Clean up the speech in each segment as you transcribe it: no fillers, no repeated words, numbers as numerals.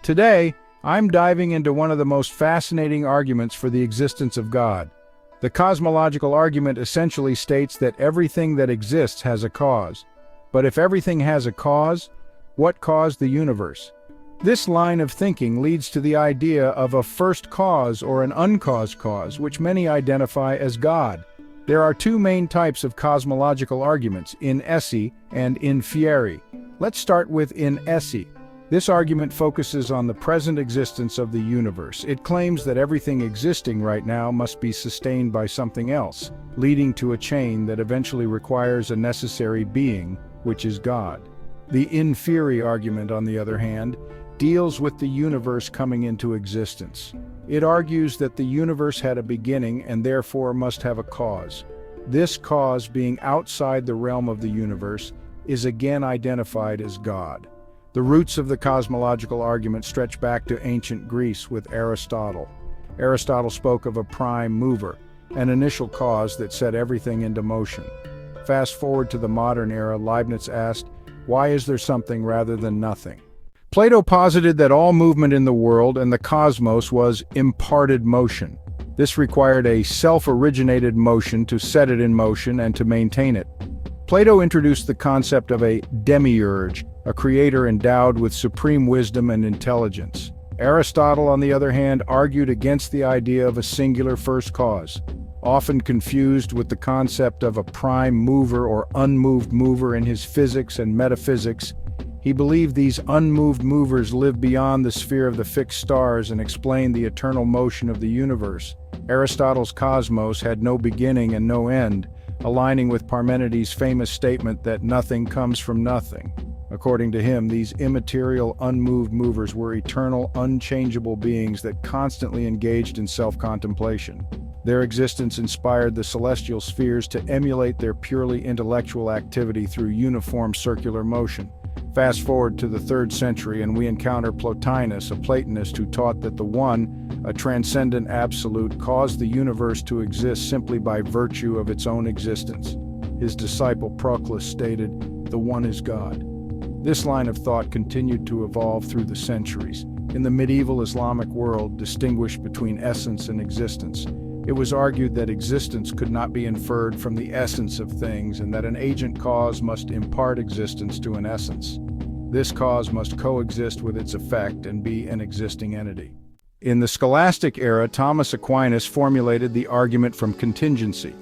Today, I'm diving into one of the most fascinating arguments for the existence of God. The cosmological argument essentially states that everything that exists has a cause. But if everything has a cause, what caused the universe? This line of thinking leads to the idea of a first cause or an uncaused cause, which many identify as God. There are two main types of cosmological arguments, in esse and in fieri. Let's start with in esse. This argument focuses on the present existence of the universe. It claims that everything existing right now must be sustained by something else, leading to a chain that eventually requires a necessary being, which is God. The in fieri argument, on the other hand, deals with the universe coming into existence. It argues that the universe had a beginning and therefore must have a cause. This cause, being outside the realm of the universe, is again identified as God. The roots of the cosmological argument stretch back to ancient Greece with Aristotle. Aristotle spoke of a prime mover, an initial cause that set everything into motion. Fast forward to the modern era, Leibniz asked, why is there something rather than nothing? Plato posited that all movement in the world and the cosmos was imparted motion. This required a self-originated motion to set it in motion and to maintain it. Plato introduced the concept of a demiurge, a creator endowed with supreme wisdom and intelligence. Aristotle, on the other hand, argued against the idea of a singular first cause. Often confused with the concept of a prime mover or unmoved mover in his Physics and Metaphysics, he believed these unmoved movers lived beyond the sphere of the fixed stars and explained the eternal motion of the universe. Aristotle's cosmos had no beginning and no end, aligning with Parmenides' famous statement that nothing comes from nothing. According to him, these immaterial, unmoved movers were eternal, unchangeable beings that constantly engaged in self-contemplation. Their existence inspired the celestial spheres to emulate their purely intellectual activity through uniform circular motion. Fast forward to the 3rd century and we encounter Plotinus, a Platonist who taught that the One, a transcendent absolute, caused the universe to exist simply by virtue of its own existence. His disciple Proclus stated, "The One is God." This line of thought continued to evolve through the centuries. In the medieval Islamic world, distinguished between essence and existence, it was argued that existence could not be inferred from the essence of things and that an agent cause must impart existence to an essence. This cause must coexist with its effect and be an existing entity. In the scholastic era, Thomas Aquinas formulated the argument from contingency.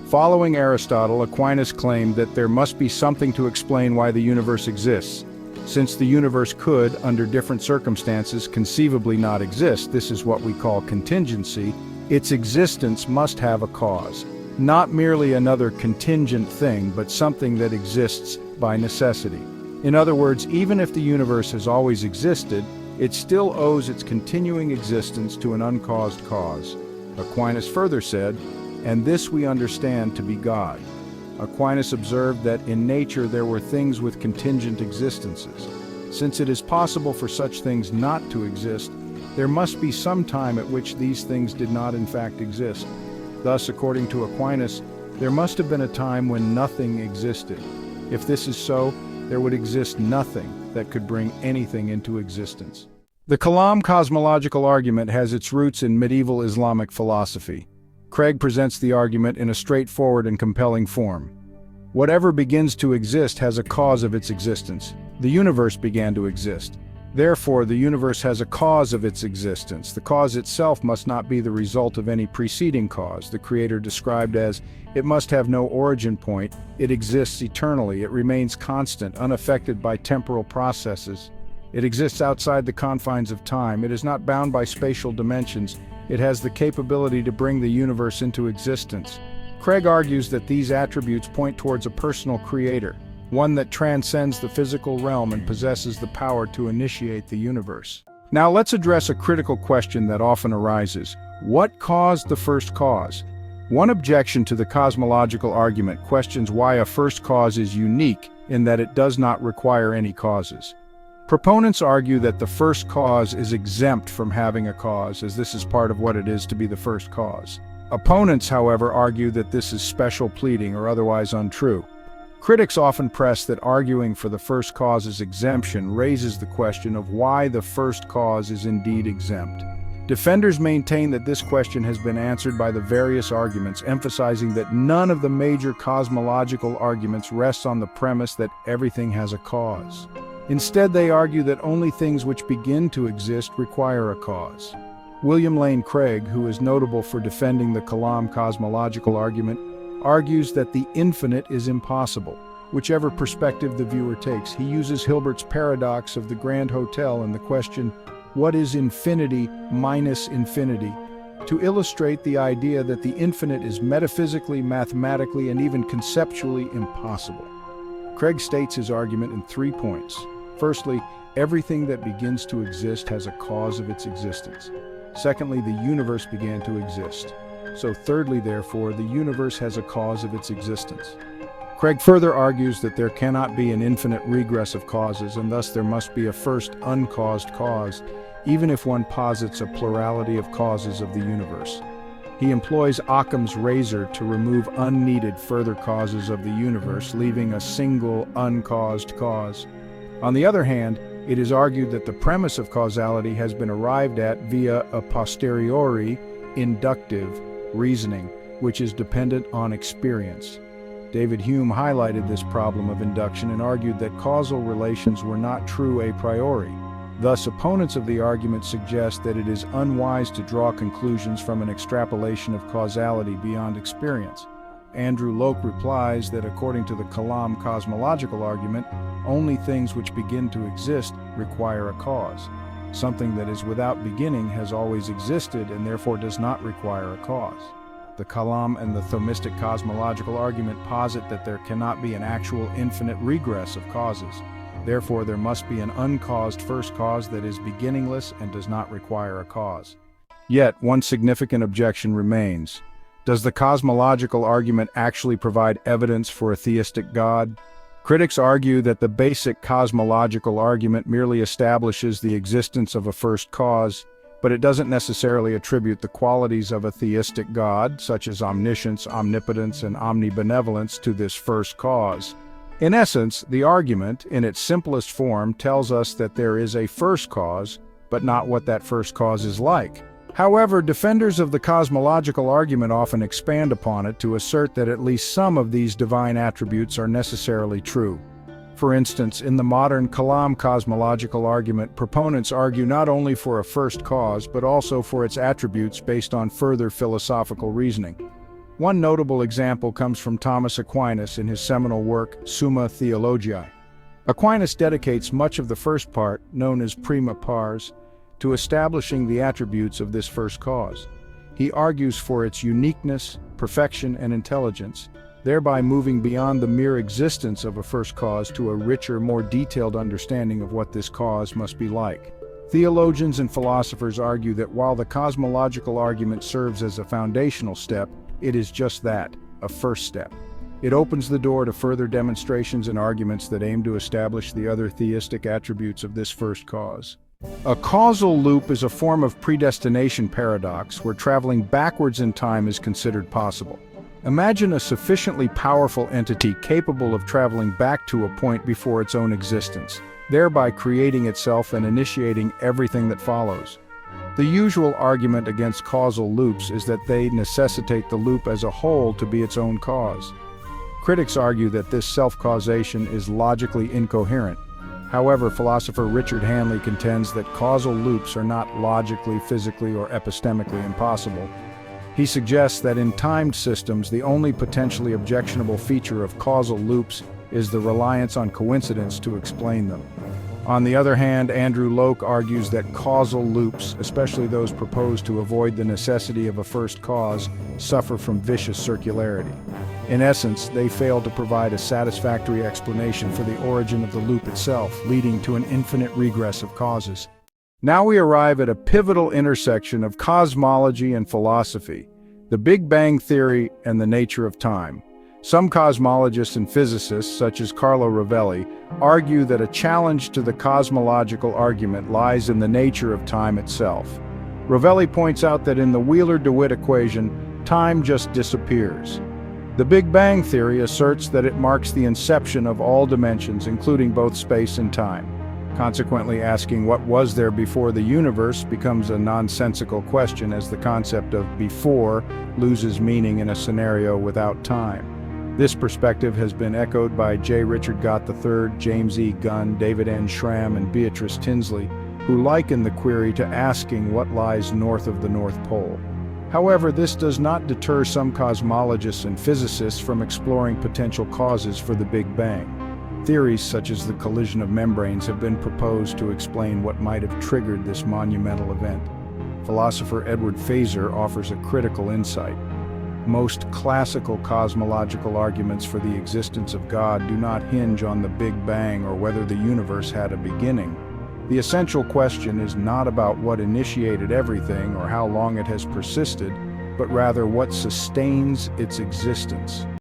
Following Aristotle, Aquinas claimed that there must be something to explain why the universe exists. Since the universe could, under different circumstances, conceivably not exist, this is what we call contingency, its existence must have a cause. Not merely another contingent thing, but something that exists by necessity. In other words, even if the universe has always existed, it still owes its continuing existence to an uncaused cause. Aquinas further said, and this we understand to be God. Aquinas observed that in nature there were things with contingent existences. Since it is possible for such things not to exist, there must be some time at which these things did not in fact exist. Thus, according to Aquinas, there must have been a time when nothing existed. If this is so, there would exist nothing that could bring anything into existence. The Kalam Cosmological Argument has its roots in medieval Islamic philosophy. Craig presents the argument in a straightforward and compelling form. Whatever begins to exist has a cause of its existence. The universe began to exist. Therefore, the universe has a cause of its existence. The cause itself must not be the result of any preceding cause. The Creator described as, it must have no origin point, it exists eternally, it remains constant, unaffected by temporal processes. It exists outside the confines of time, it is not bound by spatial dimensions, it has the capability to bring the universe into existence. Craig argues that these attributes point towards a personal creator, one that transcends the physical realm and possesses the power to initiate the universe. Now let's address a critical question that often arises. What caused the first cause? One objection to the cosmological argument questions why a first cause is unique in that it does not require any causes. Proponents argue that the first cause is exempt from having a cause, as this is part of what it is to be the first cause. Opponents, however, argue that this is special pleading or otherwise untrue. Critics often press that arguing for the first cause's exemption raises the question of why the first cause is indeed exempt. Defenders maintain that this question has been answered by the various arguments, emphasizing that none of the major cosmological arguments rests on the premise that everything has a cause. Instead, they argue that only things which begin to exist require a cause. William Lane Craig, who is notable for defending the Kalam Cosmological Argument, argues that the infinite is impossible, whichever perspective the viewer takes. He uses Hilbert's paradox of the Grand Hotel and the question, "What is infinity minus infinity?" to illustrate the idea that the infinite is metaphysically, mathematically, and even conceptually impossible. Craig states his argument in 3 points. Firstly, everything that begins to exist has a cause of its existence. Secondly, the universe began to exist. So thirdly, therefore, the universe has a cause of its existence. Craig further argues that there cannot be an infinite regress of causes, and thus there must be a first uncaused cause, even if one posits a plurality of causes of the universe. He employs Occam's razor to remove unneeded further causes of the universe, leaving a single uncaused cause. On the other hand, it is argued that the premise of causality has been arrived at via a posteriori, inductive reasoning, which is dependent on experience. David Hume highlighted this problem of induction and argued that causal relations were not true a priori. Thus, opponents of the argument suggest that it is unwise to draw conclusions from an extrapolation of causality beyond experience. Andrew Locke replies that according to the Kalam Cosmological Argument, only things which begin to exist require a cause. Something that is without beginning has always existed and therefore does not require a cause. The Kalām and the Thomistic Cosmological Argument posit that there cannot be an actual infinite regress of causes. Therefore, there must be an uncaused first cause that is beginningless and does not require a cause. Yet, one significant objection remains. Does the cosmological argument actually provide evidence for a theistic God? Critics argue that the basic cosmological argument merely establishes the existence of a first cause, but it doesn't necessarily attribute the qualities of a theistic God, such as omniscience, omnipotence, and omnibenevolence, to this first cause. In essence, the argument, in its simplest form, tells us that there is a first cause, but not what that first cause is like. However, defenders of the cosmological argument often expand upon it to assert that at least some of these divine attributes are necessarily true. For instance, in the modern Kalam Cosmological Argument, proponents argue not only for a first cause, but also for its attributes based on further philosophical reasoning. One notable example comes from Thomas Aquinas in his seminal work, Summa Theologica. Aquinas dedicates much of the first part, known as prima pars, to establishing the attributes of this first cause. He argues for its uniqueness, perfection, and intelligence, thereby moving beyond the mere existence of a first cause to a richer, more detailed understanding of what this cause must be like. Theologians and philosophers argue that while the cosmological argument serves as a foundational step, it is just that, a first step. It opens the door to further demonstrations and arguments that aim to establish the other theistic attributes of this first cause. A causal loop is a form of predestination paradox where traveling backwards in time is considered possible. Imagine a sufficiently powerful entity capable of traveling back to a point before its own existence, thereby creating itself and initiating everything that follows. The usual argument against causal loops is that they necessitate the loop as a whole to be its own cause. Critics argue that this self-causation is logically incoherent. However, philosopher Richard Hanley contends that causal loops are not logically, physically, or epistemically impossible. He suggests that in timed systems, the only potentially objectionable feature of causal loops is the reliance on coincidence to explain them. On the other hand, Andrew Locke argues that causal loops, especially those proposed to avoid the necessity of a first cause, suffer from vicious circularity. In essence, they fail to provide a satisfactory explanation for the origin of the loop itself, leading to an infinite regress of causes. Now we arrive at a pivotal intersection of cosmology and philosophy, the Big Bang Theory and the nature of time. Some cosmologists and physicists, such as Carlo Rovelli, argue that a challenge to the cosmological argument lies in the nature of time itself. Rovelli points out that in the Wheeler-DeWitt equation, time just disappears. The Big Bang theory asserts that it marks the inception of all dimensions, including both space and time. Consequently, asking what was there before the universe becomes a nonsensical question, as the concept of before loses meaning in a scenario without time. This perspective has been echoed by J. Richard Gott III, James E. Gunn, David N. Schramm, and Beatrice Tinsley, who liken the query to asking what lies north of the North Pole. However, this does not deter some cosmologists and physicists from exploring potential causes for the Big Bang. Theories such as the collision of membranes have been proposed to explain what might have triggered this monumental event. Philosopher Edward Feser offers a critical insight. Most classical cosmological arguments for the existence of God do not hinge on the Big Bang or whether the universe had a beginning. The essential question is not about what initiated everything or how long it has persisted, but rather what sustains its existence.